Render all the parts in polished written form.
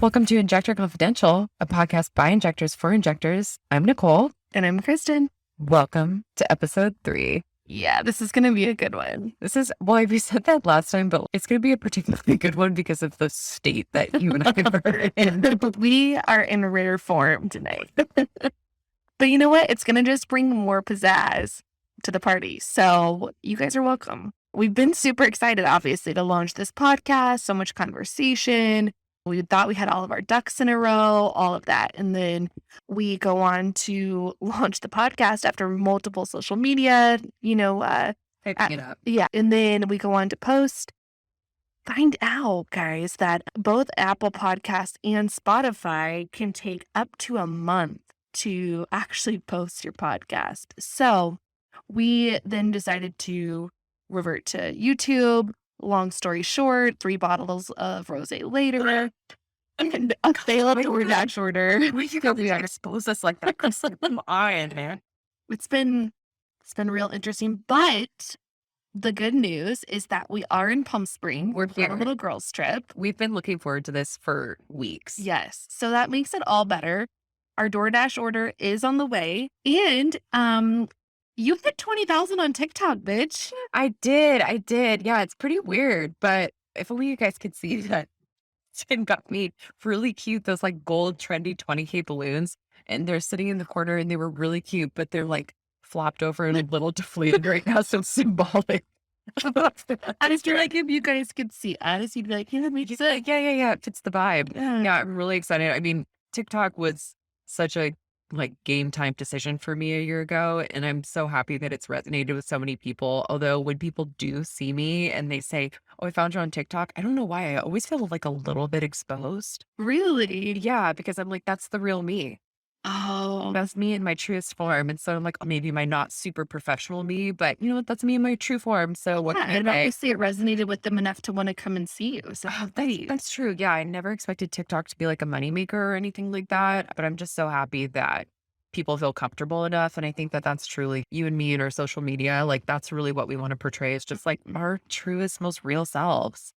Welcome to Injector Confidential, a podcast by injectors for injectors. I'm Nicole. And I'm Kristen. Welcome to episode 3. Yeah, this is going to be a good one. We said that last time, but it's going to be a particularly good one because of the state that you and I are in. We are in rare form tonight. But you know what? It's going to just bring more pizzazz to the party. So you guys are welcome. We've been super excited, obviously, to launch this podcast. So much conversation. We thought we had all of our ducks in a row, all of that. And then we go on to launch the podcast after multiple social media, Hyping it up. Yeah. And then we go on to post. Find out, guys, that both Apple Podcasts and Spotify can take up to a month to actually post your podcast. So we then decided to revert to YouTube. Long story short, 3 bottles of rosé later, and a failed DoorDash order. You gotta expose us like that, Kristen. Come on, man. It's been real interesting, but the good news is that we are in Palm Springs. We're on a little girls trip. We've been looking forward to this for weeks. Yes, so that makes it all better. Our DoorDash order is on the way, and you hit 20,000 on TikTok, bitch. I did. Yeah, it's pretty weird, but if only you guys could see that Jen got me really cute, those like gold trendy 20K balloons, and they're sitting in the corner and they were really cute, but they're like flopped over and a little deflated right now, so it's symbolic. I just feel like if you guys could see us, you'd be like, yeah, me too. Yeah, it fits the vibe. Yeah, I'm really excited. I mean, TikTok was such a game time decision for me a year ago, and I'm so happy that it's resonated with so many people. Although when people do see me and they say, "Oh, I found you on TikTok," I don't know why, I always feel like a little bit exposed. Really? Yeah, because I'm like, that's the real me. Oh, That's me in my truest form. And so I'm like, maybe my not super professional me, but you know what? That's me in my true form. So what can I and say? obviously it resonated with them enough to want to come and see you. So That's true. Yeah, I never expected TikTok to be like a moneymaker or anything like that. But I'm just so happy that people feel comfortable enough. And I think that that's truly you and me and our social media. Like, that's really what we want to portray. It's just like our truest, most real selves.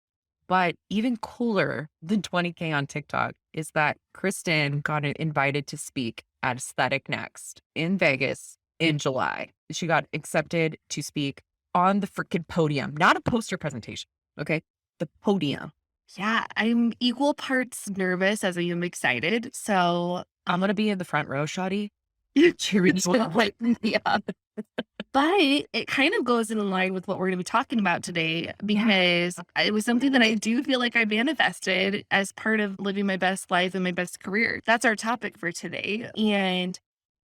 But even cooler than 20K on TikTok is that Kristen got invited to speak at Aesthetic Next in Vegas in July. She got accepted to speak on the freaking podium, not a poster presentation. Okay. The podium. yeah, I'm equal parts nervous as I am excited. So I'm going to be in the front row, Shawty. cheering yeah. But it kind of goes in line with what we're going to be talking about today, because it was something that I do feel like I manifested as part of living my best life and my best career. That's our topic for today. And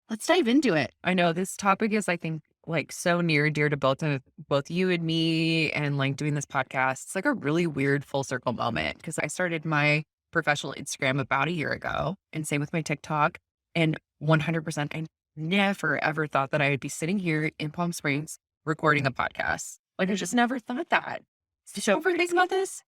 let's dive into it. I know this topic is, I think, like so near and dear to both you and me, and like doing this podcast. It's like a really weird full circle moment because I started my professional Instagram about a year ago, and same with my TikTok. And 100%, I never ever thought that I would be sitting here in Palm Springs recording a podcast. Like, I just never thought that. Did you ever think about this?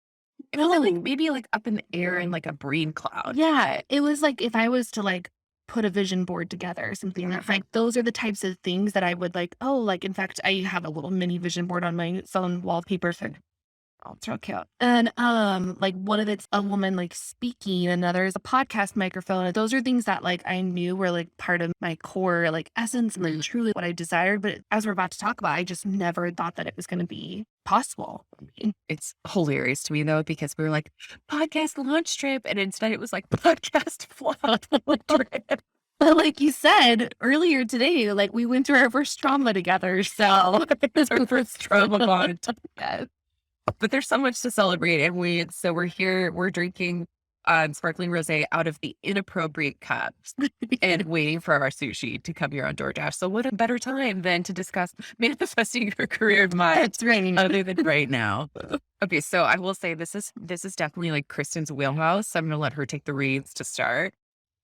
It was like maybe like up in the air in like a brain cloud. Yeah, it was like if I was to like put a vision board together or something, that's like those are the types of things that I would like. Oh, like in fact, I have a little mini vision board on my phone wallpaper. So oh, it's real cute. And like one of it's a woman like speaking, another is a podcast microphone. And those are things that like I knew were like part of my core like essence and like truly what I desired. But as we're about to talk about, I just never thought that it was going to be possible. It's hilarious to me though, because we were like podcast launch trip, and instead it was like podcast flop trip. But like you said earlier today, like we went through our first trauma together. So it's our first trauma bond. Yes. But there's so much to celebrate, and we're here, we're drinking sparkling rosé out of the inappropriate cups and waiting for our sushi to come here on DoorDash. So what a better time than to discuss manifesting your career of mine. That's right. Other than right now. Okay, so I will say this is definitely like Kristen's wheelhouse. So I'm going to let her take the reins to start.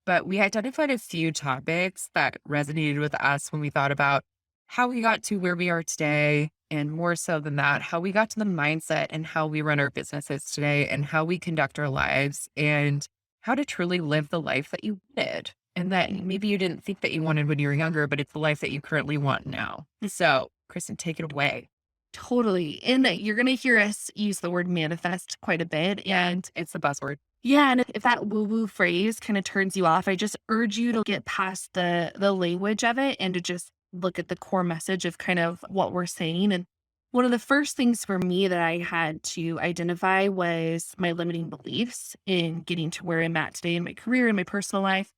But we identified a few topics that resonated with us when we thought about how we got to where we are today. And more so than that, how we got to the mindset and how we run our businesses today and how we conduct our lives and how to truly live the life that you wanted and that maybe you didn't think that you wanted when you were younger, but it's the life that you currently want now. So, Kristen, take it away. Totally. And you're going to hear us use the word manifest quite a bit. And It's the buzzword. Yeah, and if that woo-woo phrase kinda turns you off, I just urge you to get past the language of it and to just look at the core message of kind of what we're saying, and one of the first things for me that I had to identify was my limiting beliefs in getting to where I'm at today in my career, in my personal life,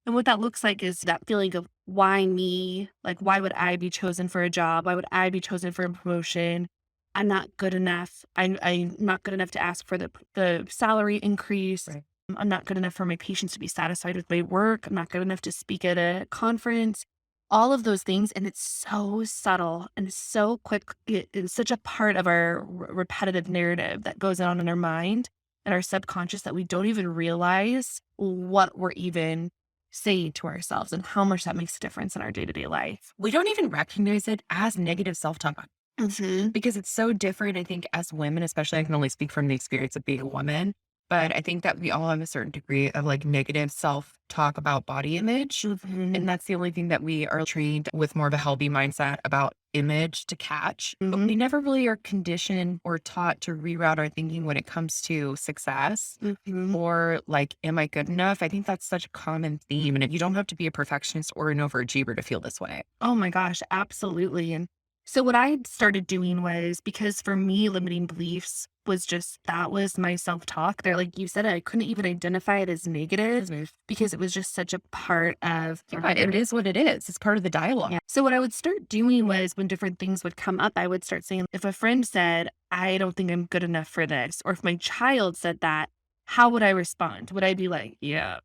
and what that looks like is that feeling of, "Why me?" Like, "Why would I be chosen for a job? Why would I be chosen for a promotion? I'm not good enough. I'm not good enough to ask for the salary increase. Right. I'm not good enough for my patients to be satisfied with my work. I'm not good enough to speak at a conference." All of those things, and it's so subtle and so quick. It's such a part of our repetitive narrative that goes on in our mind and our subconscious that we don't even realize what we're even saying to ourselves and how much that makes a difference in our day-to-day life. We don't even recognize it as negative self-talk Mhm. because it's so different, I think, as women, especially I can only speak from the experience of being a woman, but I think that we all have a certain degree of like negative self-talk about body image. Mhm. And that's the only thing that we are trained with more of a healthy mindset about image to catch. But Mhm. we never really are conditioned or taught to reroute our thinking when it comes to success Mhm. or like, am I good enough? I think that's such a common theme. And you don't have to be a perfectionist or an overachiever to feel this way. Oh my gosh, absolutely. And so what I started doing was, because for me, limiting beliefs was just that was my self-talk. There, like you said, I couldn't even identify it as negative because it was just such a part of Yeah, it is what it is. It's part of the dialogue. yeah. So what I would start doing was when different things would come up, I would start saying, if a friend said, "I don't think I'm good enough for this," or if my child said that, how would I respond? Would I be like, "Yeah,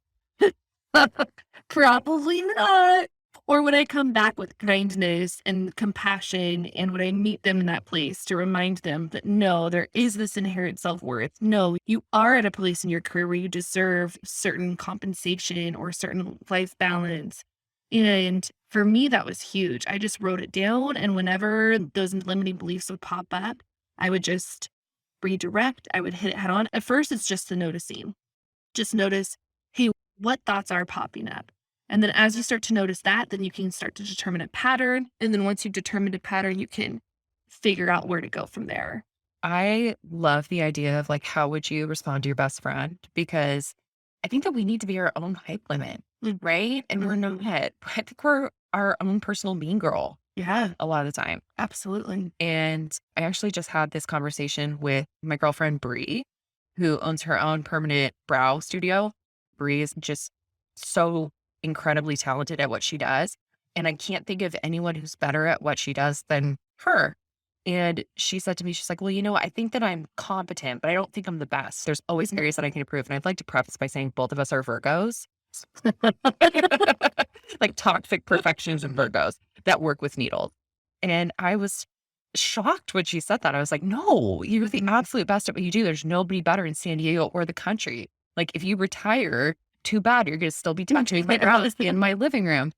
probably not"? Or would I come back with kindness and compassion, and would I meet them in that place to remind them that, no, there is this inherent self-worth. No, you are at a place in your career where you deserve certain compensation or certain life balance. And for me, that was huge. I just wrote it down, and whenever those limiting beliefs would pop up, I would just redirect, I would hit it head on. At first, it's just the noticing. Just notice, hey, what thoughts are popping up? And then as you start to notice that, then you can start to determine a pattern. And then once you've determined a pattern, you can figure out where to go from there. I love the idea of like, how would you respond to your best friend? Because I think that we need to be our own hype limit, Mm, right? And we're not. mhm. I think we're our own personal mean girl Yeah, a lot of the time. absolutely. And I actually just had this conversation with my girlfriend, Bree, who owns her own permanent brow studio. Bree is just so incredibly talented at what she does. And I can't think of anyone who's better at what she does than her. And she said to me, she's like, well, I think that I'm competent, but I don't think I'm the best. There's always areas that I can improve. And I'd like to preface by saying both of us are Virgos, like toxic perfections and Virgos that work with needles. And I was shocked when she said that. I was like, no, you're the absolute best at what you do. There's nobody better in San Diego or the country. Like, if you retire, too bad. You're going to still be touching my house in my living room.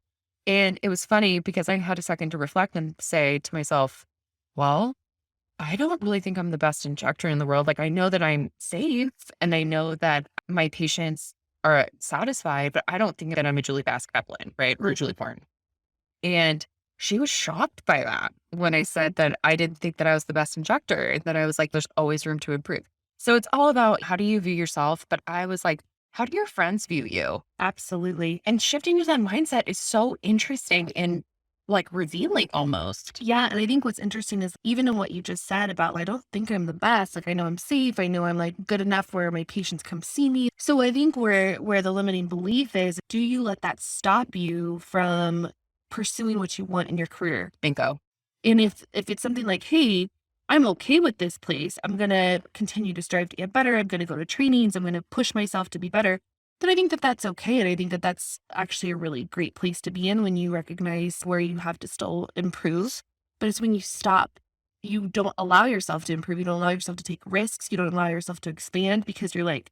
And it was funny because I had a second to reflect and say to myself, well, I don't really think I'm the best injector in the world. Like, I know that I'm safe and I know that my patients are satisfied, but I don't think that I'm a Julie Bass Kaplan, right? Or a Julie Farn. And she was shocked by that when I said that I didn't think that I was the best injector, that I was like, there's always room to improve. So it's all about how do you view yourself? But I was like, how do your friends view you? Absolutely. And shifting to that mindset is so interesting and like revealing almost. Yeah. And I think what's interesting is even in what you just said about, I don't think I'm the best. Like, I know I'm safe. I know I'm like good enough where my patients come see me. So I think where the limiting belief is, do you let that stop you from pursuing what you want in your career? Bingo. And if it's something like, "Hey, I'm okay with this place. I'm gonna continue to strive to get better. I'm gonna go to trainings. I'm gonna push myself to be better," then I think that that's okay, and I think that that's actually a really great place to be in when you recognize where you have to still improve. But it's when you stop, you don't allow yourself to improve, you don't allow yourself to take risks, you don't allow yourself to expand because you're like,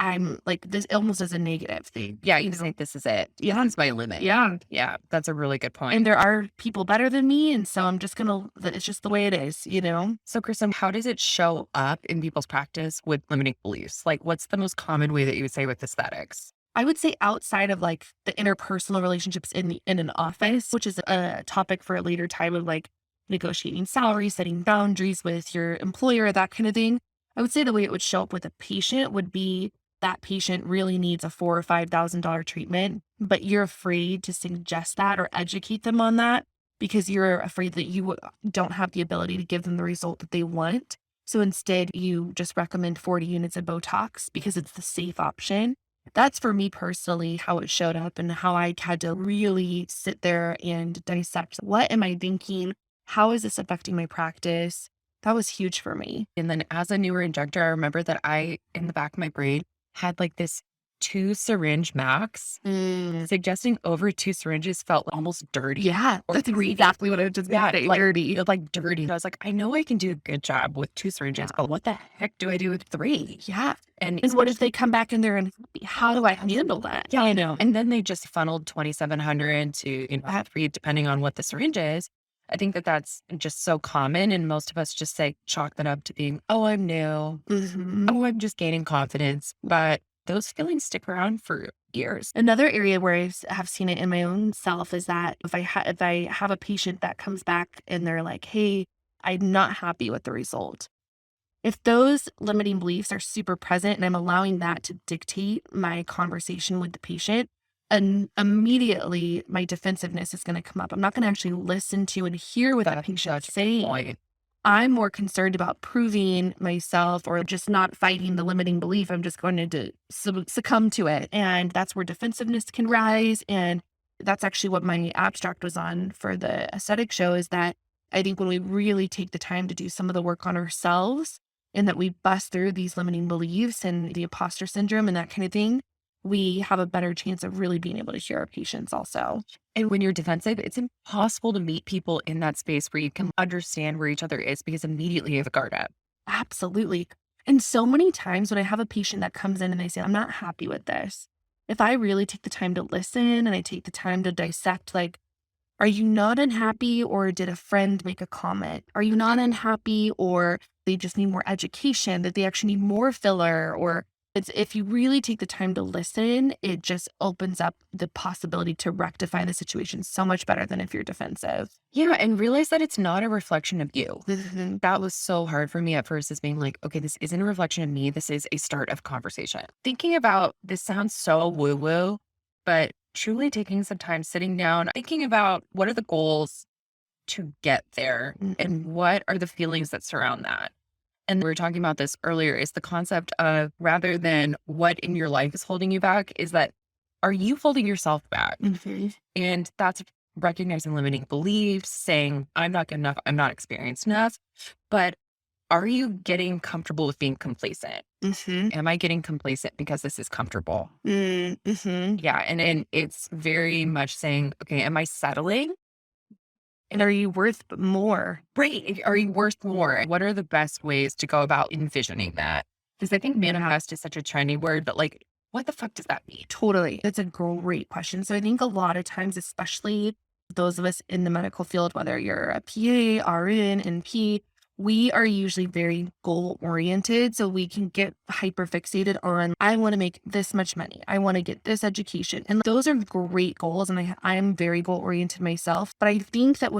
"I'm like, this," almost as a negative thing, Yeah, you you know? think this is it. Yeah, that's my limit. Yeah. Yeah, that's a really good point. And there are people better than me, and so I'm just gonna it's just the way it is, you know? So, Kristen, how does it show up in people's practice with limiting beliefs? Like, what's the most common way that you would say with aesthetics? I would say outside of, like, the interpersonal relationships in an office, which is a topic for a later time of, like, negotiating salary, setting boundaries with your employer, that kind of thing. I would say the way it would show up with a patient would be that patient really needs a $4,000 or $5,000 treatment, but you're afraid to suggest that or educate them on that because you're afraid that you don't have the ability to give them the result that they want. So instead, you just recommend 40 units of Botox because it's the safe option. That's for me personally how it showed up and how I had to really sit there and dissect what am I thinking? How is this affecting my practice? That was huge for me. And then as a newer injector, I remember that I, in the back of my brain, had like this 2 syringe max. Suggesting over 2 syringes felt almost dirty. Yeah, that's exactly what I was just Yeah, saying. like Dirty. like dirty. I was like, I know I can do a good job with 2 syringes, but what the heck do I do with 3? Yeah. And And what if they come back and they're unhappy? How do I handle that? yeah, I know. And then they just funneled 2,700 to, have 3, depending on what the syringe is. I think that that's just so common. And most of us just say, chalk that up to being, oh, I'm new. Mhm. Oh, I'm just gaining confidence. But those feelings stick around for years. Another area where have seen it in my own self is that if I have a patient that comes back and they're like, "Hey, I'm not happy with the result." If those limiting beliefs are super present and I'm allowing that to dictate my conversation with the patient, and immediately my defensiveness is going to come up. I'm not going to actually listen to and hear what the That's patient's such a good saying. point. I'm more concerned about proving myself or just not fighting the limiting belief. I'm just going to succumb to it. And that's where defensiveness can rise. And that's actually what my abstract was on for the aesthetic show is that I think when we really take the time to do some of the work on ourselves and that we bust through these limiting beliefs and the imposter syndrome and that kind of thing, we have a better chance of really being able to hear our patients also. And when you're defensive, it's impossible to meet people in that space where you can understand where each other is because immediately you have a guard up. Absolutely. And so many times when I have a patient that comes in and they say, I'm not happy with this, if I really take the time to listen and I take the time to dissect, like, are you not unhappy or did a friend make a comment? Are you not unhappy or they just need more education, that they actually need more filler? Or it's if you really take the time to listen, it just opens up the possibility to rectify the situation so much better than if you're defensive. Yeah. And realize that it's not a reflection of you. Mhm. That was so hard for me at first, is being like, okay, this isn't a reflection of me. This is a start of conversation. Thinking about this sounds so woo woo, but truly taking some time sitting down, thinking about what are the goals to get there and what are the feelings that surround that. And we were talking about this earlier, is the concept of, rather than what in your life is holding you back, is that, are you holding yourself back? Mhm. And that's recognizing limiting beliefs, saying, I'm not good enough, I'm not experienced enough. But are you getting comfortable with being complacent? Mhm. Am I getting complacent because this is comfortable? Mhm. Yeah. And it's very much saying, okay, am I settling? And are you worth more? Right. Are you worth more? What are the best ways to go about envisioning that? Because I think manifest is such a trendy word, but like, what the fuck does that mean? Totally. That's a great question. So I think a lot of times, especially those of us in the medical field, whether you're a PA, RN, NP, we are usually very goal oriented. So we can get hyper fixated on, I want to make this much money. I want to get this education. And those are great goals. And I'm very goal oriented myself. But I think that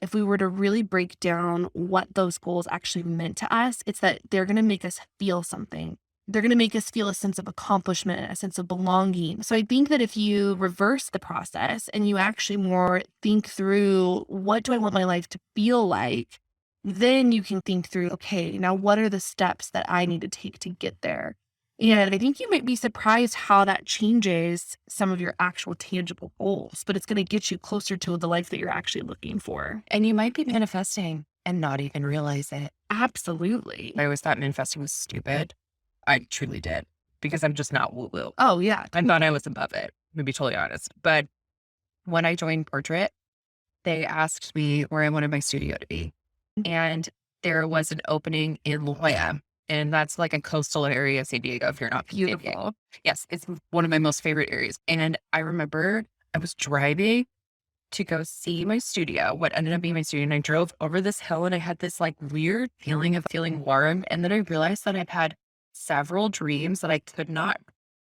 if we were to really break down what those goals actually meant to us, it's that they're going to make us feel something. They're going to make us feel a sense of accomplishment, a sense of belonging. So I think that if you reverse the process and you actually more think through, what do I want my life to feel like? Then you can think through, okay, now what are the steps that I need to take to get there? And I think you might be surprised how that changes some of your actual tangible goals, but it's going to get you closer to the life that you're actually looking for. And you might be manifesting and not even realize it. Absolutely. I always thought manifesting was stupid. I truly did, because I'm just not woo woo. Oh, yeah. I thought I was above it, to be totally honest. But when I joined Portrait, they asked me where I wanted my studio to be. And there was an opening in La Jolla. And that's like a coastal area of San Diego, if you're not from San Diego. Beautiful. Yes, it's one of my most favorite areas. And I remember I was driving to go see my studio, what ended up being my studio. And I drove over this hill and I had this like weird feeling of feeling warm. And then I realized that I'd had several dreams that I could not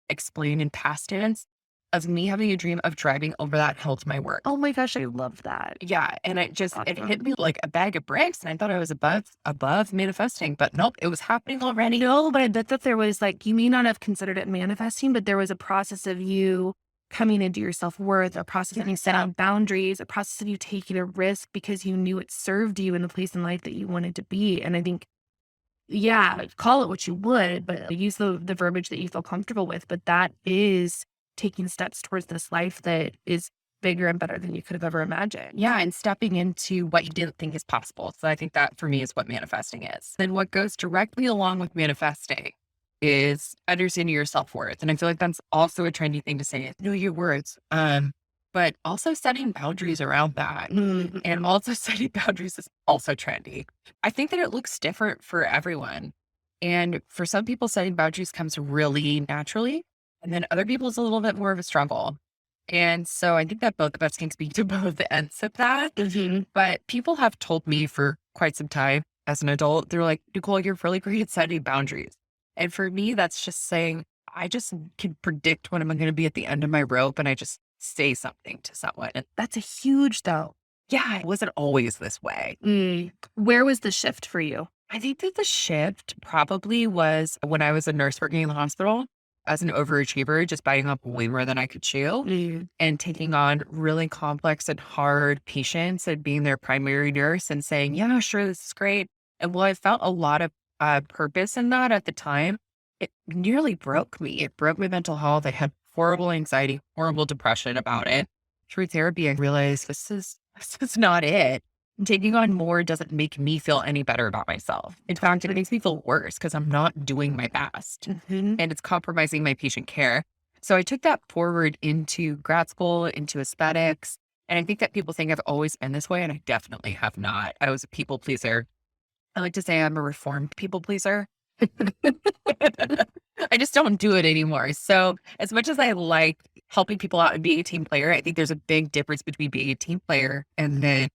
explain in past tense of me having a dream of driving over that hill to my work. Oh my gosh, I love that. Yeah, and it hit Awesome. me like a bag of bricks, and I thought I was above manifesting, but nope, it was happening already. No, but I bet that there was like, you may not have considered it manifesting, but there was a process of you coming into your self-worth, a process of you set out boundaries, a process of you taking a risk because you knew it served you in the place in life that you wanted to be. And I think, yeah, call it what you would, but use the verbiage that you feel comfortable with. But that is taking steps towards this life that is bigger and better than you could have ever imagined. Yeah, and stepping into what you didn't think is possible. So I think that for me is what manifesting is. Then what goes directly along with manifesting is understanding your self-worth. And I feel like that's also a trendy thing to say, know your words. But also setting boundaries around that. And also setting boundaries is also trendy. I think that it looks different for everyone. And for some people, setting boundaries comes really naturally. And then other people, it's a little bit more of a struggle. And so I think that both of us can speak to both ends of that. Mhm. But people have told me for quite some time as an adult, they're like, Nicole, you're really great at setting boundaries. And for me, that's just saying, I just can predict when I'm going to be at the end of my rope and I just say something to someone. And That's a huge though. yeah, it wasn't always this way. Where was the shift for you? I think that the shift probably was when I was a nurse working in the hospital as an overachiever, just biting up way more than I could chew and taking on really complex and hard patients and being their primary nurse and saying, yeah, sure, this is great. And while I felt a lot of purpose in that at the time, it nearly broke me. It broke my mental health. I had horrible anxiety, horrible depression about it. Through therapy, I realized this is not it. Taking on more doesn't make me feel any better about myself. In fact, it makes me feel worse because I'm not doing my best Mhm. and it's compromising my patient care. So I took that forward into grad school, into aesthetics. And I think that people think I've always been this way, and I definitely have not. I was a people pleaser. I like to say I'm a reformed people pleaser. I just don't do it anymore. So, as much as I like helping people out and being a team player, I think there's a big difference between being a team player and then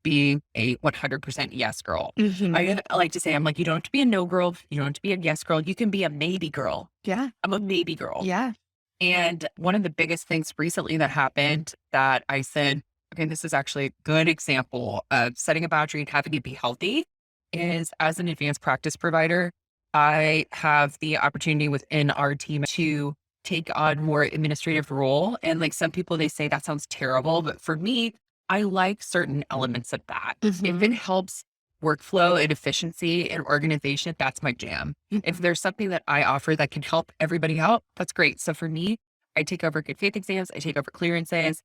being a 100% yes girl. Mhm. I like to say, I'm like, you don't have to be a no girl. You don't have to be a yes girl. You can be a maybe girl. Yeah. I'm a maybe girl. Yeah. And one of the biggest things recently that happened that I said, okay, this is actually a good example of setting a boundary and having it be healthy is as an advanced practice provider, I have the opportunity within our team to take on more administrative role. And like some people, they say that sounds terrible, but for me, I like certain elements of that. If it Mhm. helps workflow and efficiency and organization, that's my jam. If there's something that I offer that can help everybody out, that's great. So for me, I take over good faith exams, I take over clearances.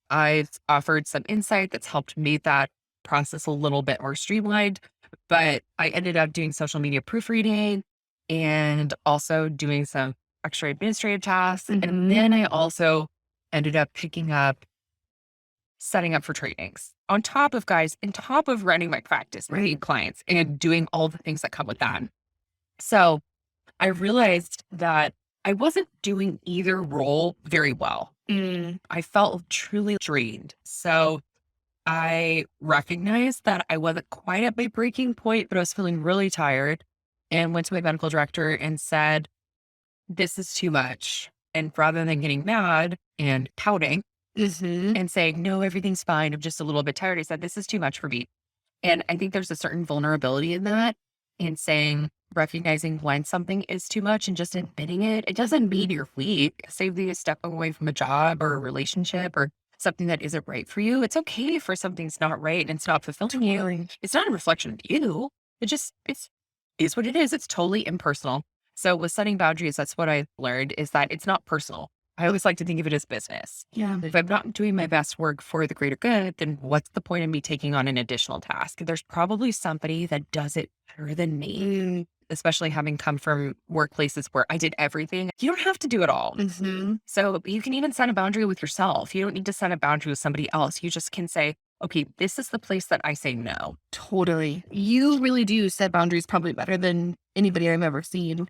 I've offered some insight that's helped make that process a little bit more streamlined. But I ended up doing social media proofreading and also doing some extra administrative tasks. And Mhm. then I also ended up picking up setting up for trainings on top of guys, on top of running my practice, seeing clients and doing all the things that come with that. So I realized that I wasn't doing either role very well. Mm. I felt truly drained. So I recognized that I wasn't quite at my breaking point, but I was feeling really tired and went to my medical director and said, this is too much. And rather than getting mad and pouting Mhm. and saying, no, everything's fine, I'm just a little bit tired, I said, this is too much for me. And I think there's a certain vulnerability in that, in saying, recognizing when something is too much and just admitting it. It doesn't mean you're weak. Save you a step away from a job or a relationship or something that isn't right for you. It's okay for something's not right and it's not fulfilling you. It's not a reflection of you. It's is what it is. It's totally impersonal. So with setting boundaries, that's what I learned is that it's not personal. I always like to think of it as business. Yeah. If I'm not doing my best work for the greater good, then what's the point of me taking on an additional task? There's probably somebody that does it better than me, Mm. especially having come from workplaces where I did everything. You don't have to do it all. Mhm. So you can even set a boundary with yourself. You don't need to set a boundary with somebody else. You just can say, okay, this is the place that I say no. Totally. You really do set boundaries probably better than anybody I've ever seen.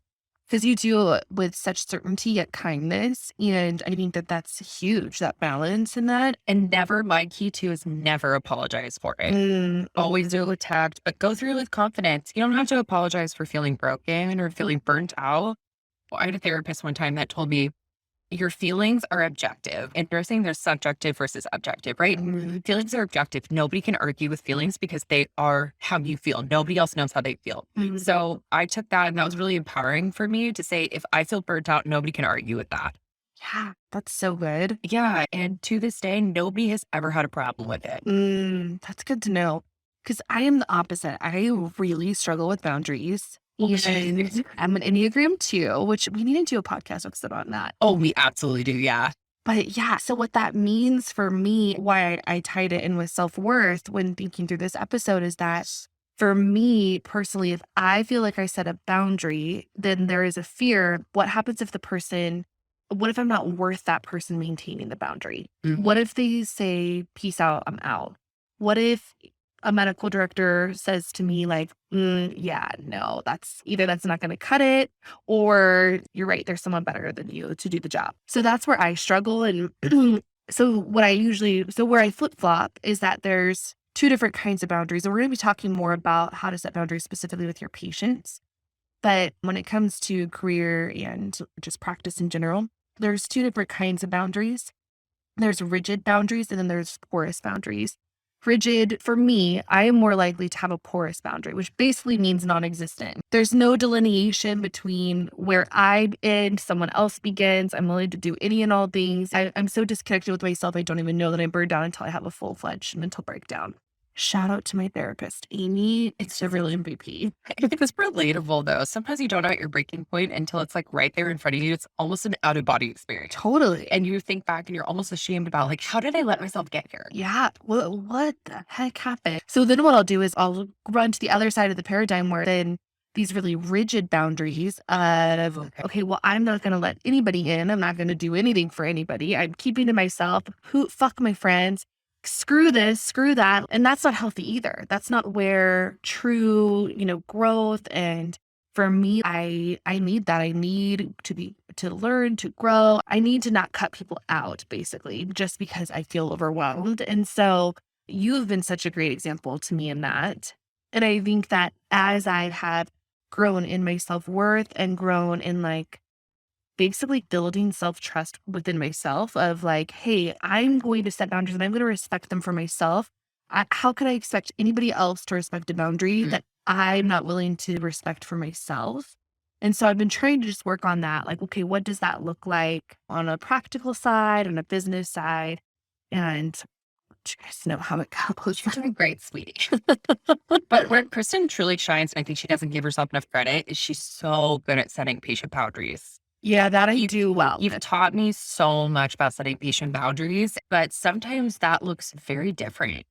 Because you do it with such certainty yet kindness. And I think that that's huge, that balance in that. And never, my key too is never apologize for it. Always do it with tact, but go through it with confidence. You don't have to apologize for feeling broken or feeling burnt out. Well, I had a therapist one time that told me, your feelings are objective. And you're saying they're subjective versus objective, right? Feelings are objective. Nobody can argue with feelings because they are how you feel. Nobody else knows how they feel. So I took that and that was really empowering for me to say, if I feel burnt out, nobody can argue with that. Yeah, that's so good. Yeah. And to this day, nobody has ever had a problem with it. That's good to know. Because I am the opposite. I really struggle with boundaries. And I'm an Enneagram 2, which we need to do a podcast episode on that. Oh, we absolutely do. Yeah. But yeah, so what that means for me, why I tied it in with self-worth when thinking through this episode is that for me personally, if I feel like I set a boundary, then there is a fear. What happens if what if I'm not worth that person maintaining the boundary? What if they say, peace out, I'm out? What if a medical director says to me like, yeah, no, that's not going to cut it, or you're right, there's someone better than you to do the job. So that's where I struggle. And where I flip flop is that there's two different kinds of boundaries. And we're going to be talking more about how to set boundaries specifically with your patients. But when it comes to career and just practice in general, there's two different kinds of boundaries. There's rigid boundaries and then there's porous boundaries. Rigid, for me, I am more likely to have a porous boundary, which basically means non-existent. There's no delineation between where I end, someone else begins. I'm willing to do any and all things. I'm so disconnected with myself, I don't even know that I'm burned down until I have a full-fledged mental breakdown. Shout out to my therapist, Amy. It's a real MVP. It's relatable though. Sometimes you don't know at your breaking point until it's like right there in front of you. It's almost an out of body experience. Totally. And you think back and you're almost ashamed about like, how did I let myself get here? Yeah. What the heck happened? So then what I'll do is I'll run to the other side of the paradigm where then these really rigid boundaries of, okay, well, I'm not going to let anybody in. I'm not going to do anything for anybody. I'm keeping to myself. Fuck my friends. Screw this, screw that. And that's not healthy either. That's not where true, growth. And for me, I need that. I need to learn, to grow. I need to not cut people out, basically, just because I feel overwhelmed. And so you have been such a great example to me in that. And I think that as I have grown in my self-worth and grown in basically building self-trust within myself of like, hey, I'm going to set boundaries and I'm going to respect them for myself. How could I expect anybody else to respect a boundary that I'm not willing to respect for myself? And so I've been trying to just work on that. Like, okay, what does that look like on a practical side, on a business side? And you guys know how it goes. You're doing great, sweetie. But where Kristen truly shines, and I think she doesn't give herself enough credit, is she's so good at setting patient boundaries. Yeah, that I do well. You've taught me so much about setting patient boundaries, but sometimes that looks very different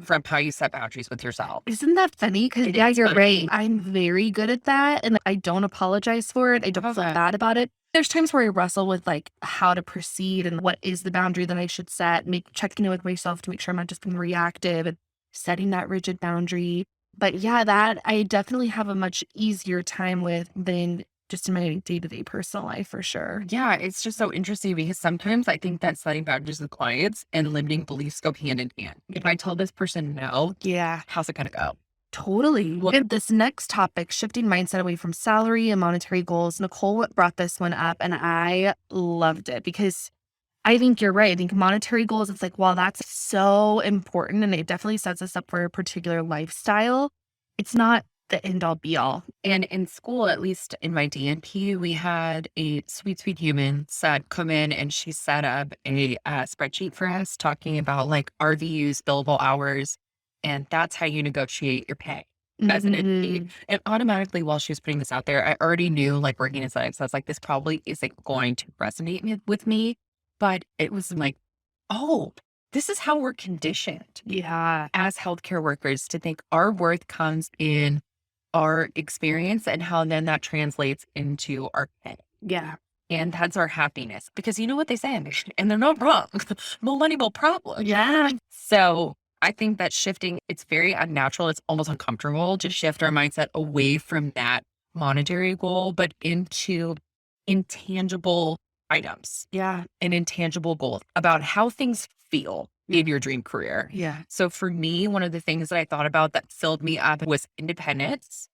from how you set boundaries with yourself. Isn't that funny? Because yeah, you're right. I'm very good at that and I don't apologize for it. I don't feel bad about it. There's times where I wrestle with how to proceed and what is the boundary that I should set, checking in with myself to make sure I'm not just being reactive and setting that rigid boundary. But yeah, that I definitely have a much easier time with than just in my day-to-day personal life for sure. Yeah, it's just so interesting because sometimes I think that setting boundaries with clients and limiting beliefs go hand in hand. If I tell this person no, Yeah, how's it going to go? totally. And this next topic, shifting mindset away from salary and monetary goals, Nicole brought this one up and I loved it because I think you're right. I think monetary goals, it's like, wow, that's so important. And it definitely sets us up for a particular lifestyle. It's not the end all be all. And in school, at least in my DNP, we had a sweet, sweet human said come in and she set up a spreadsheet for us talking about RVUs, billable hours, and that's how you negotiate your pay as an NP. And automatically, while she was putting this out there, I already knew working in science, I was like, this probably isn't going to resonate with me. But it was like, oh, this is how we're conditioned. Yeah. As healthcare workers to think our worth comes in our experience and how then that translates into our pay. Yeah. And that's our happiness. Because you know what they say, and they're not wrong. Millennial problem. Yeah. So I think that shifting, it's very unnatural. It's almost uncomfortable to shift our mindset away from that monetary goal, but into intangible items. Yeah. And intangible goals about how things feel in your dream career. Yeah. So for me, one of the things that I thought about that filled me up was independence,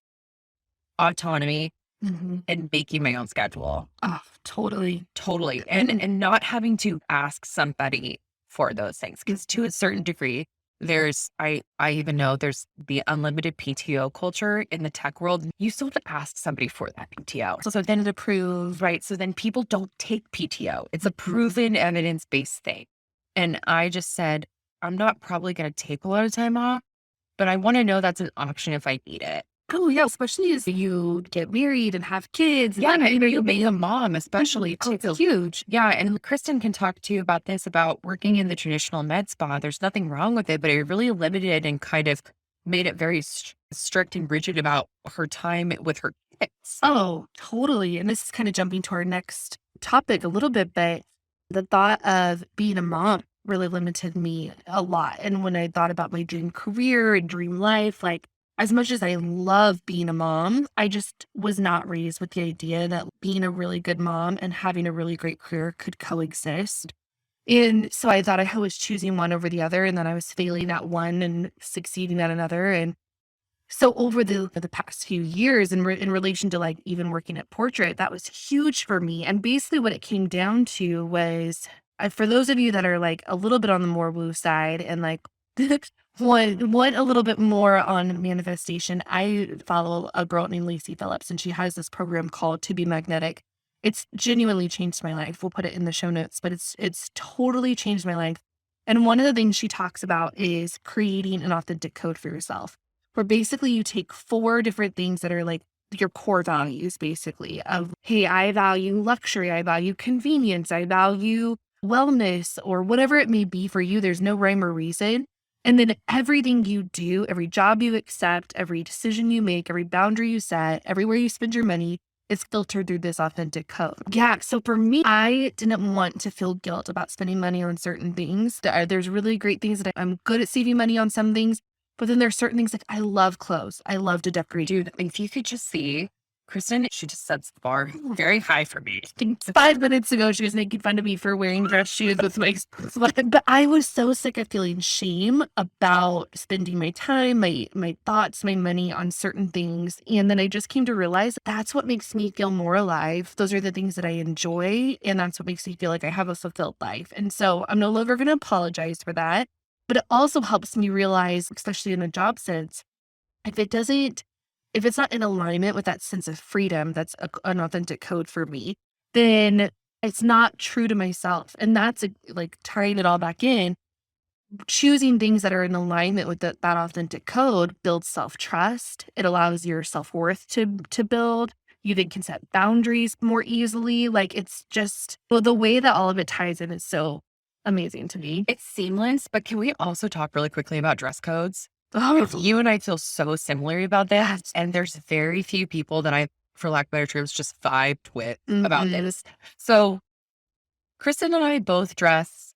autonomy, Mhm. and making my own schedule. Oh, totally. Totally. And not having to ask somebody for those things. Because to a certain degree, I even know there's the unlimited PTO culture in the tech world. You still have to ask somebody for that PTO. So then it's approved, right? So then people don't take PTO. It's a proven evidence-based thing. And I just said, I'm not probably going to take a lot of time off, but I want to know that's an option if I need it. Oh, yeah, especially as you get married and have kids. Yeah, and you being a mom, especially Oh, too. it's huge. Yeah, and Kristen can talk to you about this about working in the traditional med spa. There's nothing wrong with it, but it really limited and kind of made it very strict and rigid about her time with her kids. Oh, totally. And this is kind of jumping to our next topic a little bit, but the thought of being a mom really limited me a lot. And when I thought about my dream career and dream life, like as much as I love being a mom, I just was not raised with the idea that being a really good mom and having a really great career could coexist. And so I thought I was choosing one over the other, and then I was failing at one and succeeding at another. And so over the past few years in relation to, like, even working at Portrait, that was huge for me, and basically what it came down to was, for those of you that are, like, a little bit on the more woo side and, like, want a little bit more on manifestation, I follow a girl named Lacey Phillips, and she has this program called To Be Magnetic. It's genuinely changed my life. We'll put it in the show notes, but it's totally changed my life, and one of the things she talks about is creating an authentic code for yourself where basically you take 4 different things that are like your core values, basically, of, hey, I value luxury, I value convenience, I value wellness, or whatever it may be for you. There's no rhyme or reason. And then everything you do, every job you accept, every decision you make, every boundary you set, everywhere you spend your money, is filtered through this authentic code. Yeah. So for me, I didn't want to feel guilt about spending money on certain things. There's really great things that I'm good at saving money on some things. But then there's certain things like I love clothes. I love to decorate. Dude, if you could just see Kristen, she just sets the bar very high for me. I think 5 minutes ago, she was making fun of me for wearing dress shoes with my but I was so sick of feeling shame about spending my time, my thoughts, my money on certain things. And then I just came to realize that's what makes me feel more alive. Those are the things that I enjoy. And that's what makes me feel like I have a fulfilled life. And so I'm no longer going to apologize for that. But it also helps me realize, especially in a job sense, if it doesn't if it's not in alignment with that sense of freedom, that's an authentic code for me, then it's not true to myself. And that's like tying it all back in, choosing things that are in alignment with that authentic code builds self-trust. It allows your self-worth to build. You then can set boundaries more easily. Like it's just, well, the way that all of it ties in is so amazing to me. It's seamless, but can we also talk really quickly about dress codes? Oh, You and I feel so similar about that. And there's very few people that I, for lack of better terms, just vibed with about this. So Kristen and I both dress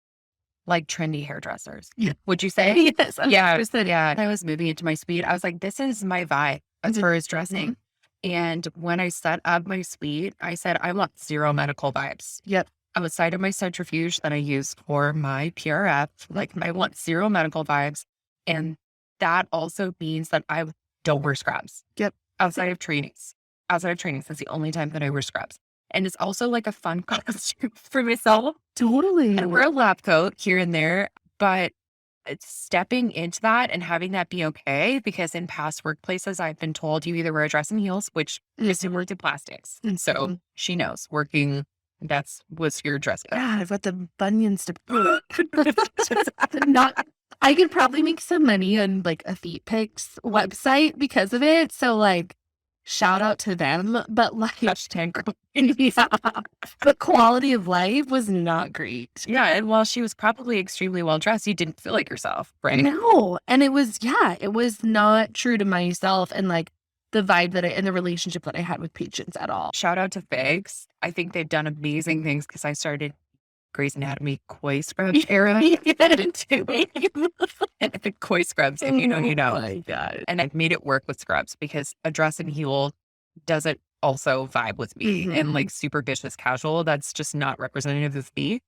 like trendy hairdressers. Yeah. Would you say? Yes. Yeah. Yeah. I was moving into my suite. I was like, this is my vibe as far as dressing. And when I set up my suite, I said, I want zero medical vibes. Yep. Outside of my centrifuge that I use for my PRF, like I want zero medical vibes. And that also means that I don't wear scrubs. Yep. Outside of trainings. That's the only time that I wear scrubs. And it's also like a fun costume for myself. Totally. I wear a lab coat here and there, but it's stepping into that and having that be okay, because in past workplaces, I've been told you either wear a dress and heels, which Kristen worked in plastics. And so she knows working, was your dress code. Yeah, I've got the bunions to not. I could probably make some money on like a feet pics website because of it. So like, shout out to them. But like, Hashtag yeah, the quality of life was not great. Yeah, and while she was probably extremely well dressed, you didn't feel like yourself, right? No, and it was not true to myself and like the vibe and the relationship that I had with patients at all. Shout out to Figs. I think they've done amazing things because I started Grey's Anatomy koi scrub era. And the koi scrubs, if you know, you know. Oh my God. And I've made it work with scrubs because a dress and heel doesn't also vibe with me. And like super vicious casual, that's just not representative of me.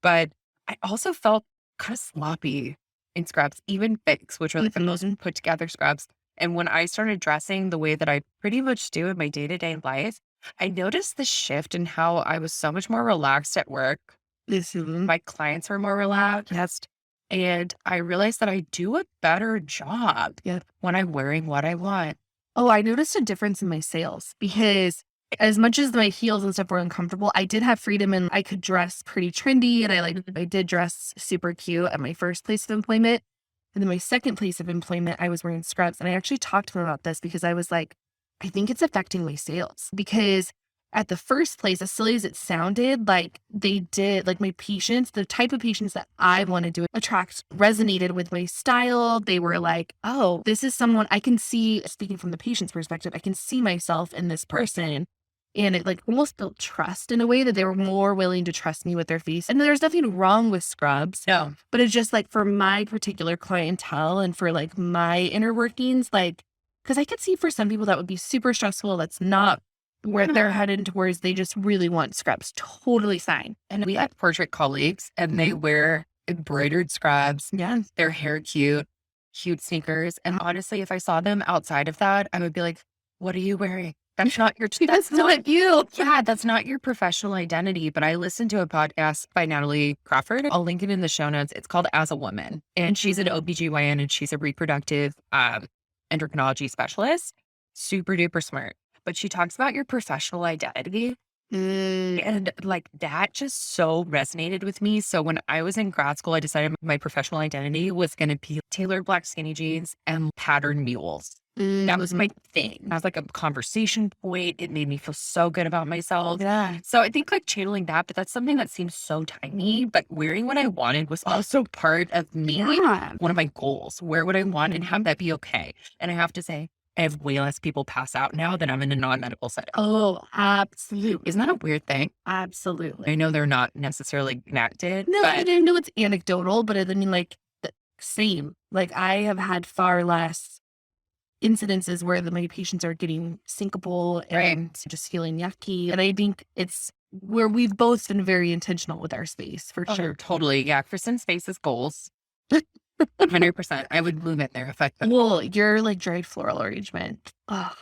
But I also felt kind of sloppy in scrubs, even Figs, which are like the most put together scrubs. And when I started dressing the way that I pretty much do in my day-to-day life, I noticed the shift in how I was so much more relaxed at work. Mhm. My clients were more relaxed. And I realized that I do a better job Yeah. when I'm wearing what I want. Oh, I noticed a difference in my sales because as much as my heels and stuff were uncomfortable, I did have freedom and I could dress pretty trendy. And I did dress super cute at my first place of employment. And then my second place of employment, I was wearing scrubs. And I actually talked to them about this because I was like, I think it's affecting my sales because at the first place, as silly as it sounded, like they did, like my patients, the type of patients that I wanted to attract resonated with my style. They were like, oh, this is someone I can see, speaking from the patient's perspective, I can see myself in this person. And it like almost built trust in a way that they were more willing to trust me with their face. And there's nothing wrong with scrubs, No. but it's just like for my particular clientele and for like my inner workings, like, because I could see for some people that would be super stressful. That's not where they're headed towards. They just really want scrubs. Totally fine. And we have portrait colleagues and they wear embroidered scrubs, Yeah. their hair cute, cute sneakers. And honestly, if I saw them outside of that, I would be like, what are you wearing? That's not your, That's not you. yeah, that's not your professional identity. But I listened to a podcast by Natalie Crawford. I'll link it in the show notes. It's called As a Woman. And she's an OBGYN and she's a reproductive endocrinology specialist. Super duper smart. But she talks about your professional identity. And like that just so resonated with me. So when I was in grad school, I decided my professional identity was going to be tailored black skinny jeans and patterned mules. That was my thing. I was like a conversation point. It made me feel so good about myself. Yeah. So I think like channeling that, but that's something that seems so tiny. But wearing what I wanted was also part of me. Yeah. One of my goals. Wear what I want and have that be okay. And I have to say, I have way less people pass out now than I'm in a non-medical setting. Oh, absolutely. Isn't that a weird thing? Absolutely. I know they're not necessarily connected, No, I but didn't know it's anecdotal, but I mean, like, same. Like, I have had far less incidences where my patients are getting syncopal Right. and just feeling yucky. And I think it's where we've both been very intentional with our space for sure. totally. Yeah. Kristen's face is goals. 100%. I would move it there if I could. Well, your like dried floral arrangement. Ugh.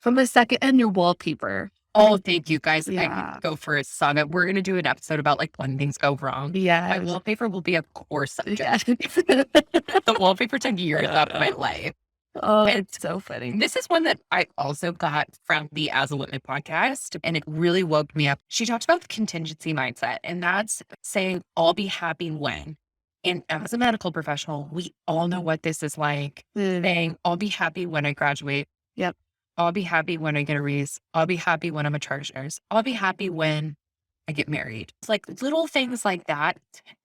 From a second and your wallpaper. Oh, thank you guys. I Yeah. could go for a saga. We're going to do an episode about like when things go wrong. My Yeah. wallpaper will be a core subject. Yeah. The wallpaper took years out of my life. Oh, it's so funny. This is one that I also got from the As a Woman podcast, and it really woke me up. She talked about the contingency mindset, and that's saying, I'll be happy when. And as a medical professional, we all know what this is like. Saying, I'll be happy when I graduate. Yep. I'll be happy when I get a raise. I'll be happy when I'm a charge nurse. I'll be happy when I get married. It's like little things like that.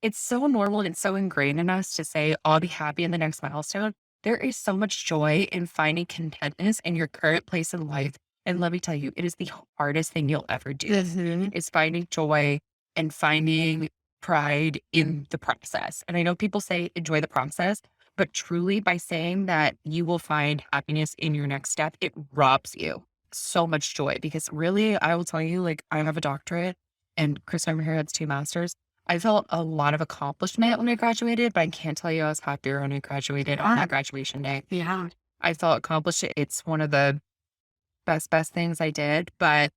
It's so normal and so ingrained in us to say, I'll be happy in the next milestone. There is so much joy in finding contentness in your current place in life. And let me tell you, it is the hardest thing you'll ever do is finding joy and finding pride in the process. And I know people say enjoy the process, but truly by saying that you will find happiness in your next step, it robs you so much joy because really, I will tell you, like I have a doctorate and Kristen over here has 2 masters. I felt a lot of accomplishment when I graduated, but I can't tell you I was happier when I graduated on that graduation day. Yeah. I felt accomplished. It's one of the best things I did, but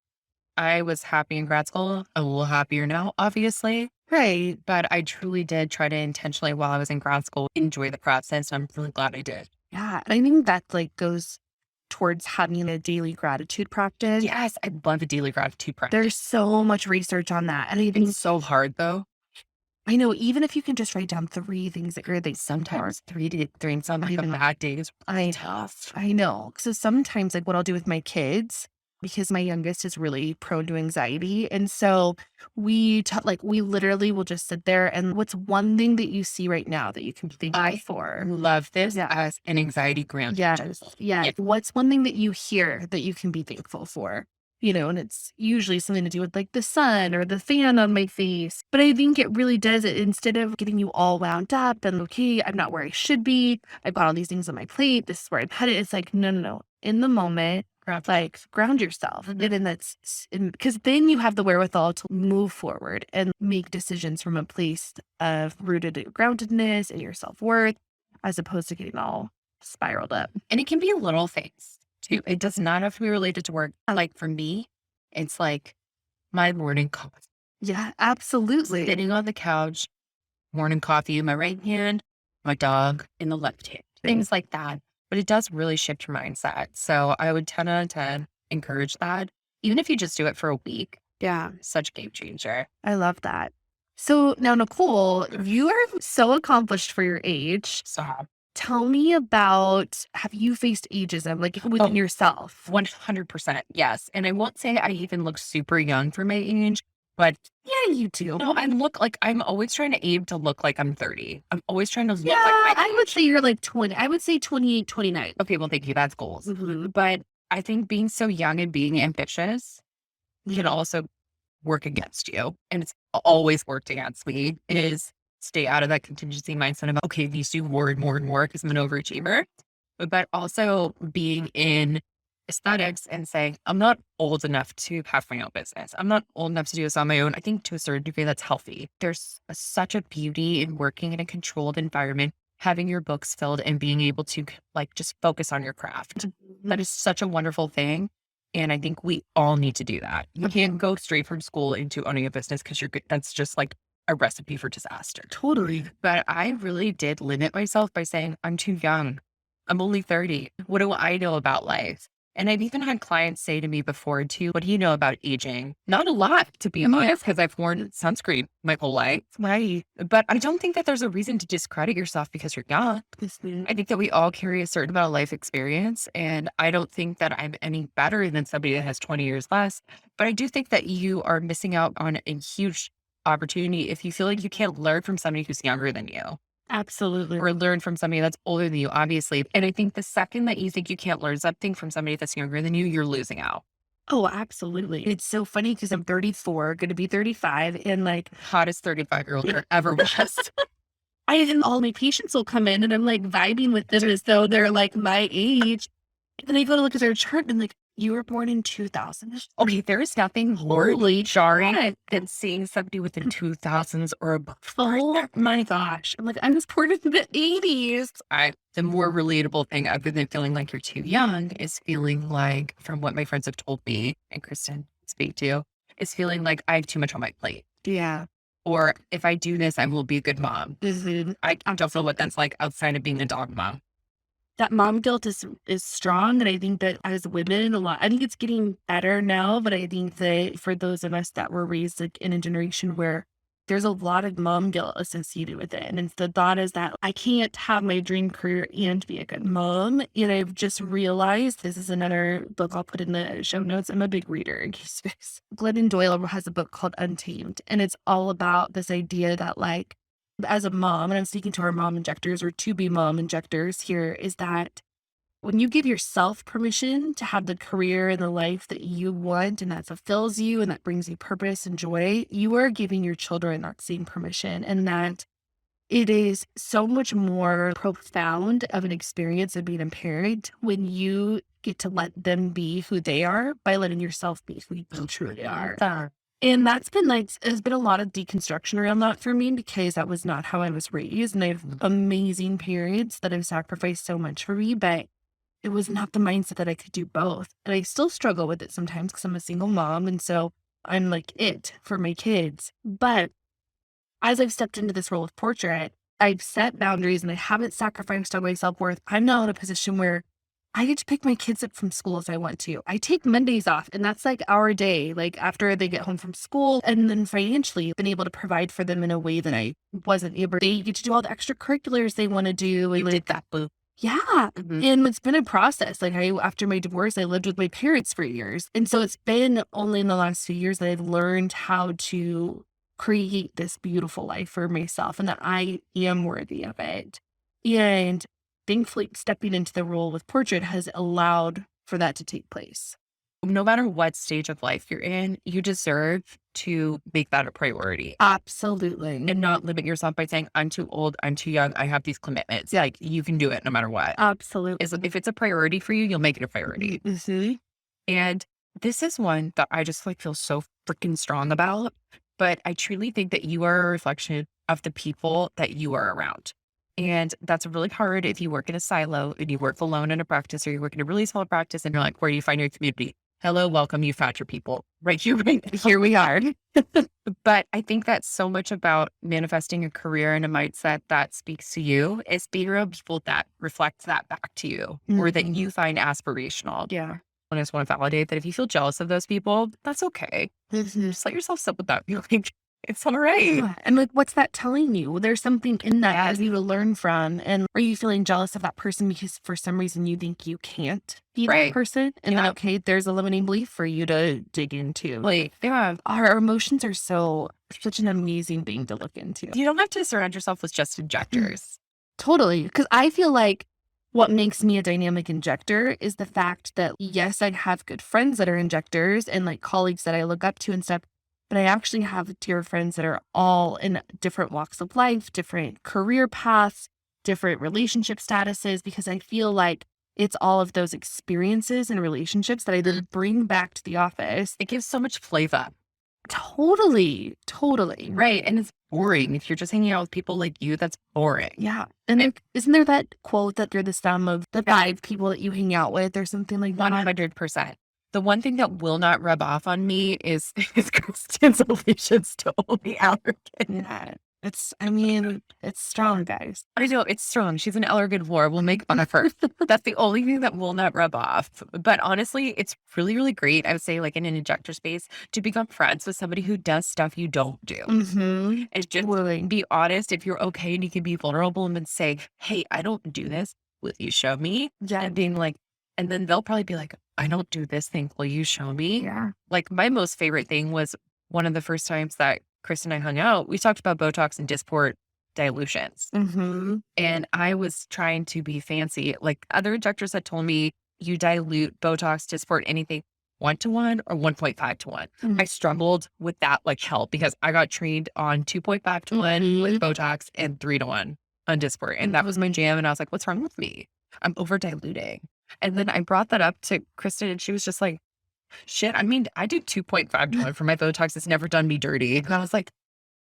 I was happy in grad school, a little happier now, obviously. Right. But I truly did try to intentionally, while I was in grad school, enjoy the process. And I'm really glad I did. Yeah. And I think that like goes towards having a daily gratitude practice. Yes, I love a daily gratitude practice. There's so much research on that. And I think It's so hard though. I know even if you can just write down 3 things that they Sometimes 3 and some like the bad days. Tough. I know. So sometimes like what I'll do with my kids, because my youngest is really prone to anxiety. And so we literally will just sit there and what's one thing that you see right now that you can be thankful for? Love this Yeah. as an anxiety ground. Yes. Yeah. What's one thing that you hear that you can be thankful for? You know, and it's usually something to do with like the sun or the fan on my face. But I think it really does it instead of getting you all wound up and okay, I'm not where I should be. I've got all these things on my plate. This is where I'm headed. It's like, no. In the moment, like ground yourself. And that's because then you have the wherewithal to move forward and make decisions from a place of rooted groundedness and your self-worth, as opposed to getting all spiraled up. And it can be little things too. It does not have to be related to work. Like for me, it's like my morning coffee, Yeah, absolutely. sitting on the couch, morning coffee in my right hand, my dog in the left hand, things like that. But it does really shift your mindset. So I would 10 out of 10 encourage that. Even if you just do it for a week, Yeah, such a game changer. I love that. So now, Nicole, you are so accomplished for your age. So Tell me about, have you faced ageism, like within oh, yourself? 100%. Yes. And I won't say I even look super young for my age, but Yeah, you do. no, I look like I'm always trying to aim to look like I'm 30. I'm always trying to look Yeah, like my I would age. say you're like 20. I would say 28, 29. Okay, well, thank you. That's goals. Mhm. But I think being so young and being ambitious can also work against you. And it's always worked against me is stay out of that contingency mindset of, okay, these do more and more and more because I'm an overachiever. But also being in aesthetics and saying, I'm not old enough to have my own business. I'm not old enough to do this on my own. I think to a certain degree that's healthy. There's such a beauty in working in a controlled environment, having your books filled and being able to like just focus on your craft. That is such a wonderful thing. And I think we all need to do that. You can't go straight from school into owning a business because you're good. That's just like a recipe for disaster. Totally. But I really did limit myself by saying, I'm too young. I'm only 30. What do I know about life? And I've even had clients say to me before, too, what do you know about aging? Not a lot, to be honest, because I've worn sunscreen my whole life. Right. But I don't think that there's a reason to discredit yourself because you're young. I think that we all carry a certain amount of life experience. And I don't think that I'm any better than somebody that has 20 years less. But I do think that you are missing out on a huge opportunity if you feel like you can't learn from somebody who's younger than you Absolutely. or learn from somebody that's older than you, obviously. And I think the second that you think you can't learn something from somebody that's younger than you, you're losing out. Oh, absolutely. It's so funny because I'm 34, going to be 35, and like Hottest 35-year-old there ever was. I and all my patients will come in and I'm like vibing with them as though they're like my age. And then I go to look at their chart and I'm like, you were born in 2000. Okay, there is nothing more Holy jarring God. than seeing somebody within 2000s or above. Oh my gosh. I'm like, I was born in the 80s. The more relatable thing, other than feeling like you're too young, is feeling like, from what my friends have told me, and Kristen speak to, is feeling like I have too much on my plate. Yeah. Or if I do this, I will be a good mom. Mhm. I don't know what that's like outside of being a dog mom. That mom guilt is strong. And I think that as women, a lot, I think it's getting better now, but I think that for those of us that were raised like in a generation where there's a lot of mom guilt associated with it. And it's the thought is that I can't have my dream career and be a good mom. And I've just realized this is another book I'll put in the show notes. I'm a big reader in case Glennon Doyle has a book called Untamed. And it's all about this idea that like as a mom, and I'm speaking to our mom injectors or to be mom injectors here, is that when you give yourself permission to have the career and the life that you want and that fulfills you and that brings you purpose and joy, you are giving your children that same permission. And that it is so much more profound of an experience of being a parent when you get to let them be who they are by letting yourself be who you truly are. And that's been like, there's been a lot of deconstruction around that for me because that was not how I was raised. And I have amazing parents that have sacrificed so much for me, but it was not the mindset that I could do both. And I still struggle with it sometimes because I'm a single mom. And so I'm like it for my kids. But as I've stepped into this role with Portrait, I've set boundaries and I haven't sacrificed on my self worth. I'm now in a position where I get to pick my kids up from school if I want to. I take Mondays off, and that's like our day, like after they get home from school. And then financially, I've been able to provide for them in a way that I wasn't able. They get to do all the extracurriculars they want to do. And You did that, boo. yeah. And it's been a process. Like after my divorce, I lived with my parents for years. And so it's been only in the last few years that I've learned how to create this beautiful life for myself and that I am worthy of it. And thankfully, stepping into the role with Portrait has allowed for that to take place. No matter what stage of life you're in, you deserve to make that a priority Absolutely. and not limit yourself by saying, I'm too old, I'm too young, I have these commitments. Yeah, like you can do it no matter what. Absolutely. If it's a priority for you, you'll make it a priority. Mhm. And this is one that I just like feel so freaking strong about. But I truly think that you are a reflection of the people that you are around. And that's really hard if you work in a silo and you work alone in a practice, or you work in a really small practice and you're like, where do you find your community? Hello, welcome, you found your people. Right here, right here we are. But I think that's so much about manifesting a career and a mindset that speaks to you is being around people that reflects that back to you or that Mhm. you find aspirational. Yeah. I just want to validate that if you feel jealous of those people, that's okay. Mhm. Just let yourself sit with that feeling. It's all right. Yeah, and, like, what's that telling you? There's something in that for Yes. you to learn from, and are you feeling jealous of that person because for some reason you think you can't be that Right. person? And then, Yeah. okay, there's a limiting belief for you to dig into. Like, yeah. Our emotions are such an amazing thing to look into. You don't have to surround yourself with just Mm. injectors. Totally, because I feel like what makes me a dynamic injector is the fact that, yes, I have good friends that are injectors and, like, colleagues that I look up to and stuff, but I actually have dear friends that are all in different walks of life, different career paths, different relationship statuses, because I feel like it's all of those experiences and relationships that I then bring back to the office. It gives so much flavor. Totally, totally. Right. And it's boring. If you're just hanging out with people like you, that's boring. Yeah. And then isn't there that quote that you're the sum of the 5 people that you hang out with or something like that? 100%. The one thing that will not rub off on me is Kristen's allegiance to only allergen. Yeah. I mean, it's strong, guys. I know it's strong. She's an allergen whore. We'll make fun of her. That's the only thing that will not rub off. But honestly, it's really, really great. I would say, like in an injector space, to become friends with somebody who does stuff you don't do. Mhm. And just Totally. be honest if you're okay and you can be vulnerable and then say, hey, I don't do this. Will you show me? Yeah. And being like, and then they'll probably be like, I don't do this thing. Will you show me? Yeah. Like my most favorite thing was one of the first times that Chris and I hung out, we talked about Botox and Dysport dilutions. Mhm. And I was trying to be fancy. Like other injectors had told me you dilute Botox, Dysport, anything 1 to 1 or 1.5 to 1. Mhm. I struggled with that like hell because I got trained on 2.5 to 1 with Botox and 3 to 1 on Dysport. And that was my jam. And I was like, what's wrong with me? I'm over diluting. And then I brought that up to Kristen and she was just like, shit, I mean, I do 2.5 to 1 for my Botox. It's never done me dirty. And I was like,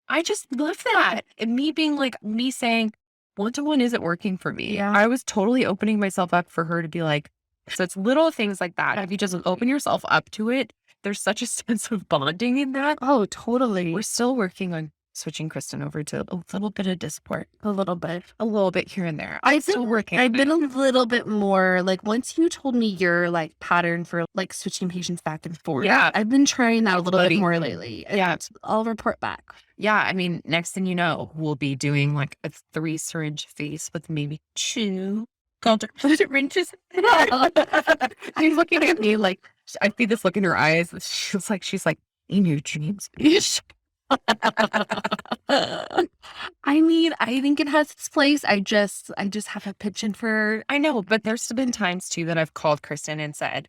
I just love that. And me being like, me saying 1 to 1 isn't working for me. Yeah. I was totally opening myself up for her to be like, so it's little things like that. If you just open yourself up to it, there's such a sense of bonding in that. Oh, totally. We're still working on switching Kristen over to a little bit of Dysport, A little bit. a little bit here and there. I'm still working. I've been a little bit more like once you told me your like pattern for like switching patients back and forth. Yeah. I've been trying that a little Buddy. bit more lately. Yeah. And I'll report back. Yeah, I mean, next thing you know, we'll be doing like a 3 syringe face with maybe 2 syringes. She's looking at me like I see this look in her eyes. She's like, in your dreams, bitch. I mean, I think it has its place. I just have a penchant for I know, but there's been times too that I've called Kristen and said,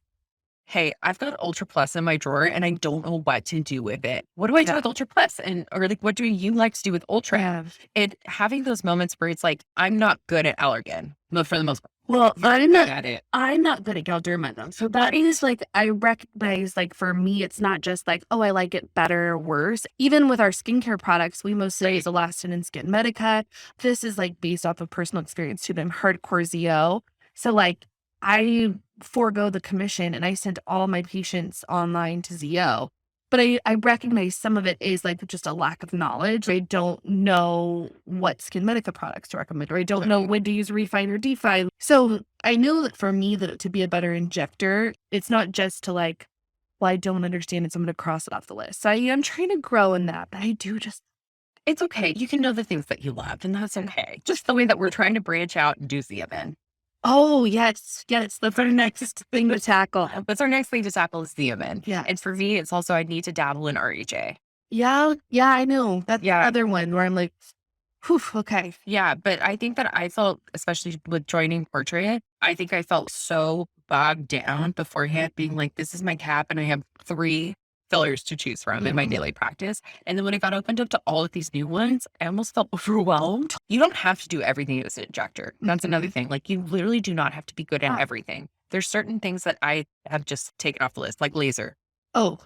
hey, I've got Ultra Plus in my drawer and I don't know what to do with it. What do I do Yeah. with Ultra Plus? And or like what do you like to do with Ultra? Yeah. And having those moments where it's like, I'm not good at allergen, but for the most part, Well, good at it. I'm not good at Galderma though. So that is like I recognize like for me, it's not just like, oh, I like it better or worse. Even with our skincare products, we mostly use Elastin and Skin Medica. This is like based off of personal experience too. I'm hardcore ZO. So like I forego the commission and I send all my patients online to ZO. But I recognize some of it is like just a lack of knowledge. I don't know what Skin Medica products to recommend, or I don't know when to use Refine or Define. So I know that for me, that to be a better injector, it's not just to like, well, I don't understand it, so I'm going to cross it off the list. So I am trying to grow in that, but I do just, It's okay. You can know the things that you love, and that's okay. Just the way that we're trying to branch out and do Theomin. oh, yes, that's our next thing to tackle. That's our next thing to tackle is Theomin. Yeah. And for me, it's also I need to dabble in RHA. Yeah, I know. That's Yeah. the other one where I'm like, whew, okay. Yeah, but I think that I felt, especially with joining Portrait, I think I felt so bogged down beforehand, being like, this is my cap, and I have 3 fillers to choose from in my daily practice. And then when I got opened up to all of these new ones, I almost felt overwhelmed. You don't have to do everything as an injector. That's another thing. Like you literally do not have to be good at everything. There's certain things that I have just taken off the list, like laser. Oh,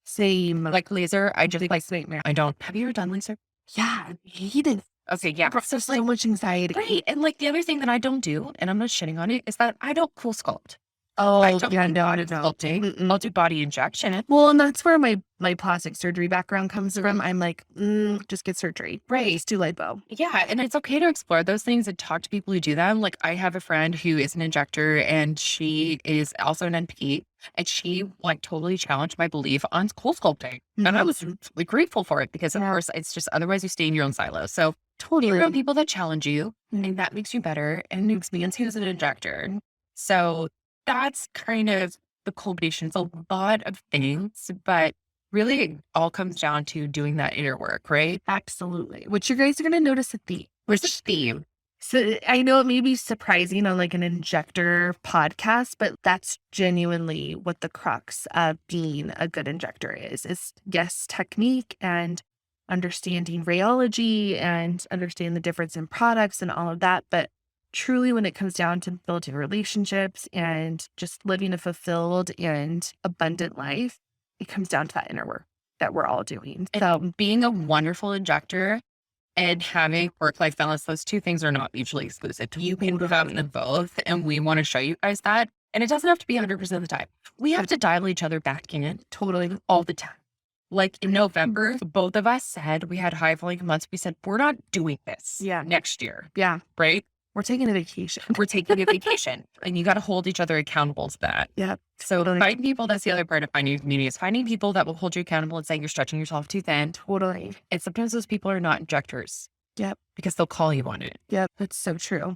same. Like laser, I just like nightmare. I don't. Have you ever done laser? Yeah, I hate it. Okay, yeah. So it's So like, much anxiety. right. And like the other thing that I don't do, and I'm not shitting on it, is that I don't cool sculpt. Oh, I don't yeah, do no, body no. sculpting. Mm-mm. I'll do body injection. Well, and that's where my plastic surgery background comes from. I'm like, just get surgery. Right. It's too late, though. Yeah. And it's okay to explore those things and talk to people who do them. Like I have a friend who is an injector and she is also an NP and she like totally challenged my belief on cool sculpting. And I was really grateful for it because of course it's just otherwise you stay in your own silo. So be around people that challenge you and that makes you better and expands you as an injector. So that's kind of the culmination. It's a lot of things, but really it all comes down to doing that inner work, right? Absolutely. Which you guys are going to notice a theme. Where's the theme? So I know it may be surprising on like an injector podcast, but that's genuinely what the crux of being a good injector is yes, technique and understanding rheology and understanding the difference in products and all of that. But truly when it comes down to building relationships and just living a fulfilled and abundant life, it comes down to that inner work that we're all doing. So Being a wonderful injector and having work-life balance, those two things are not mutually exclusive. You can have them both, and we want to show you guys that. And it doesn't have to be 100% of the time. We have to dial each other back in totally all the time. Like in November, both of us said we had high volume months. We said, we're not doing this next year. yeah, Right? we're taking a vacation. We're taking a vacation. And you got to hold each other accountable to that. Yeah. So find people, that's the other part of finding a community is finding people that will hold you accountable and say you're stretching yourself too thin. Totally. And sometimes those people are not injectors. Yep. Because they'll call you on it. Yep. That's so true.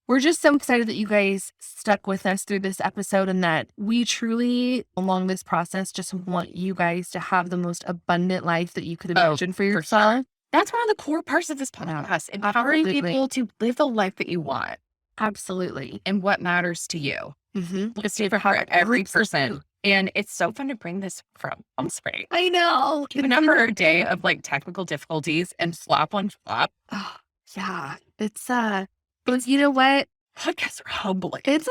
We're just so excited that you guys stuck with us through this episode and that we truly, along this process, just want you guys to have the most abundant life that you could imagine for yourself. Sure. That's one of the core parts of this podcast. Empowering people to live the life that you want. Absolutely. And what matters to you. Mm-hmm. It's different for every person. And it's so fun to bring this from home spray. I know. Remember a day of like technical difficulties and flop on flop. Oh, yeah. It's but you know what? Podcasts are humbling. It's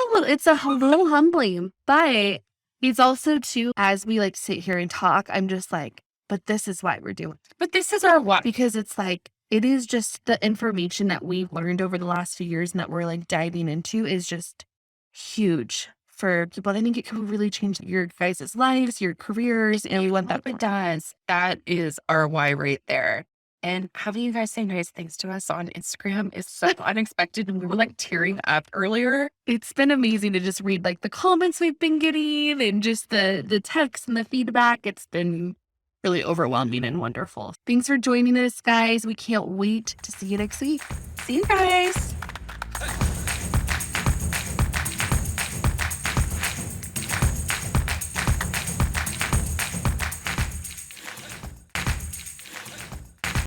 a little humbling, but it's also too, as we like sit here and talk, I'm just like, but this is why we're doing it. But this is our what? Because it's like, it is just the information that we've learned over the last few years and that we're like diving into is just huge for people. I think it can really change your guys' lives, your careers, and we want that. It does. That is our why right there. And having you guys say nice things to us on Instagram is so unexpected. And we were like tearing up earlier. It's been amazing to just read like the comments we've been getting and just the texts and the feedback. It's been really overwhelming and wonderful. Thanks for joining us, guys. We can't wait to see you next week. See you guys.